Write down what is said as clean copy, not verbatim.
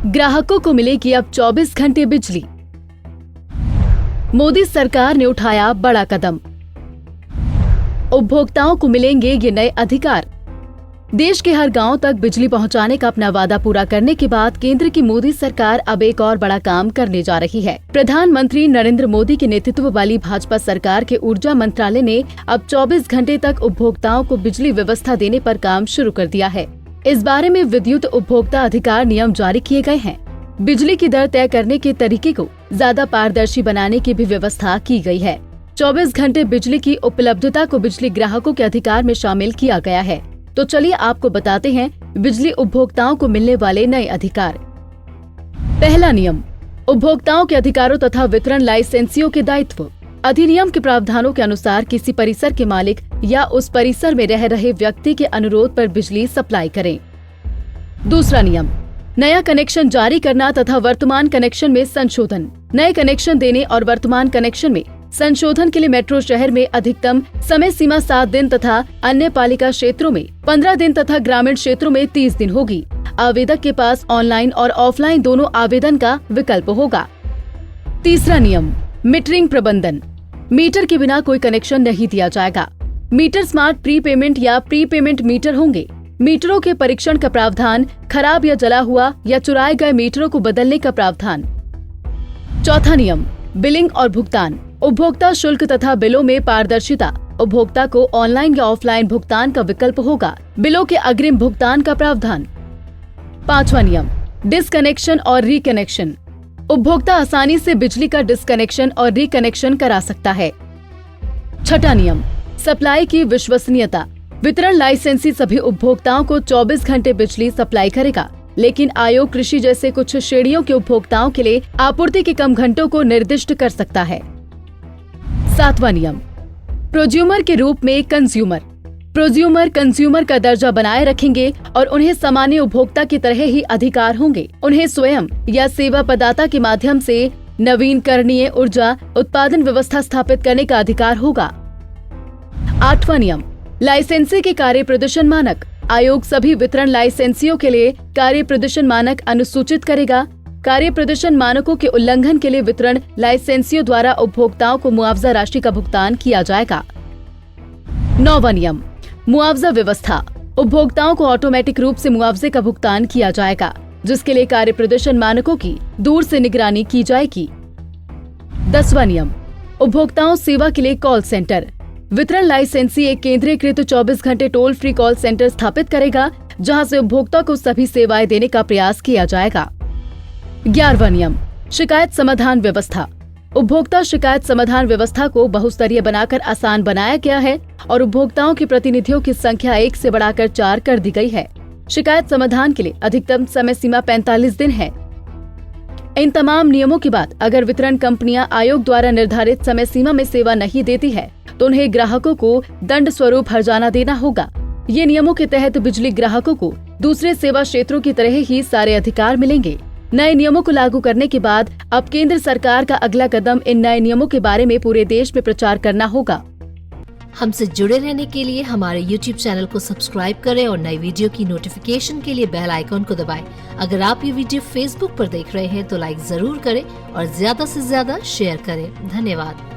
ग्राहकों को मिलेगी अब 24 घंटे बिजली। मोदी सरकार ने उठाया बड़ा कदम। उपभोक्ताओं को मिलेंगे ये नए अधिकार। देश के हर गांव तक बिजली पहुंचाने का अपना वादा पूरा करने के बाद केंद्र की मोदी सरकार अब एक और बड़ा काम करने जा रही है। प्रधानमंत्री नरेंद्र मोदी के नेतृत्व वाली भाजपा सरकार के ऊर्जा मंत्रालय ने अब 24 घंटे तक उपभोक्ताओं को बिजली व्यवस्था देने पर काम शुरू कर दिया है। इस बारे में विद्युत उपभोक्ता अधिकार नियम जारी किए गए हैं। बिजली की दर तय करने के तरीके को ज्यादा पारदर्शी बनाने की भी व्यवस्था की गई है। 24 घंटे बिजली की उपलब्धता को बिजली ग्राहकों के अधिकार में शामिल किया गया है। तो चलिए आपको बताते हैं बिजली उपभोक्ताओं को मिलने वाले नए अधिकार। पहला नियम, उपभोक्ताओं के अधिकारों तथा वितरण लाइसेंसियों के दायित्व। अधिनियम के प्रावधानों के अनुसार किसी परिसर के मालिक या उस परिसर में रह रहे व्यक्ति के अनुरोध पर बिजली सप्लाई करें। दूसरा नियम, नया कनेक्शन जारी करना तथा वर्तमान कनेक्शन में संशोधन। नए कनेक्शन देने और वर्तमान कनेक्शन में संशोधन के लिए मेट्रो शहर में अधिकतम समय सीमा 7 दिन तथा अन्य पालिका क्षेत्रों में 15 दिन तथा ग्रामीण क्षेत्रों में 30 दिन होगी। आवेदक के पास ऑनलाइन और ऑफलाइन दोनों आवेदन का विकल्प होगा। तीसरा नियम, मीटरिंग प्रबंधन। मीटर के बिना कोई कनेक्शन नहीं दिया जाएगा। मीटर स्मार्ट प्री पेमेंट या प्री पेमेंट मीटर होंगे। मीटरों के परीक्षण का प्रावधान, खराब या जला हुआ या चुराए गए मीटरों को बदलने का प्रावधान। चौथा नियम, बिलिंग और भुगतान। उपभोक्ता शुल्क तथा बिलों में पारदर्शिता। उपभोक्ता को ऑनलाइन या ऑफलाइन भुगतान का विकल्प होगा। बिलों के अग्रिम भुगतान का प्रावधान। पांचवा नियम, डिसकनेक्शन और रिकनेक्शन। उपभोक्ता आसानी से बिजली का डिसकनेक्शन और रिकनेक्शन करा सकता है। छठा नियम, सप्लाई की विश्वसनीयता। वितरण लाइसेंसी सभी उपभोक्ताओं को 24 घंटे बिजली सप्लाई करेगा, लेकिन आयोग कृषि जैसे कुछ श्रेणियों के उपभोक्ताओं के लिए आपूर्ति के कम घंटों को निर्दिष्ट कर सकता है। सातवां नियम, प्रोज्यूमर के रूप में कंज्यूमर। प्रोज्यूमर कंज्यूमर का दर्जा बनाए रखेंगे और उन्हें सामान्य उपभोक्ता की तरह ही अधिकार होंगे। उन्हें स्वयं या सेवा प्रदाता के माध्यम से नवीनकरणीय ऊर्जा उत्पादन व्यवस्था स्थापित करने का अधिकार होगा। आठवां नियम, लाइसेंसी के कार्य प्रदर्शन मानक। आयोग सभी वितरण लाइसेंसियों के लिए कार्य प्रदर्शन मानक अनुसूचित करेगा। कार्य प्रदर्शन मानकों के उल्लंघन के लिए वितरण लाइसेंसियों द्वारा उपभोक्ताओं को मुआवजा राशि का भुगतान किया जाएगा। नौवां नियम, मुआवजा व्यवस्था। उपभोक्ताओं को ऑटोमेटिक रूप से मुआवजे का भुगतान किया जाएगा, जिसके लिए कार्य प्रदर्शन मानकों की दूर से निगरानी की जाएगी। 10वां नियम, उपभोक्ताओं सेवा के लिए कॉल सेंटर। वितरण लाइसेंसी एक केंद्रीकृत 24 घंटे टोल फ्री कॉल सेंटर स्थापित करेगा, जहां से उपभोक्ता को सभी सेवाएं देने का प्रयास किया जाएगा। 11वां नियम, शिकायत समाधान व्यवस्था। उपभोक्ता शिकायत समाधान व्यवस्था को बहुस्तरीय बनाकर आसान बनाया गया है और उपभोक्ताओं के प्रतिनिधियों की संख्या 1 से बढ़ाकर 4 कर दी गई है। शिकायत समाधान के लिए अधिकतम समय सीमा 45 दिन है। इन तमाम नियमों के बाद अगर वितरण कंपनियां आयोग द्वारा निर्धारित समय सीमा में सेवा नहीं देती है तो उन्हें ग्राहकों को दंड स्वरूप हर्जाना देना होगा। ये नियमों के तहत बिजली ग्राहकों को दूसरे सेवा क्षेत्रों की तरह ही सारे अधिकार मिलेंगे। नए नियमों को लागू करने के बाद अब केंद्र सरकार का अगला कदम इन नए नियमों के बारे में पूरे देश में प्रचार करना होगा। हमसे जुड़े रहने के लिए हमारे YouTube चैनल को सब्सक्राइब करें और नई वीडियो की नोटिफिकेशन के लिए बेल आइकॉन को दबाएं। अगर आप ये वीडियो Facebook पर देख रहे हैं तो लाइक जरूर करें और ज्यादा से ज्यादा शेयर करें। धन्यवाद।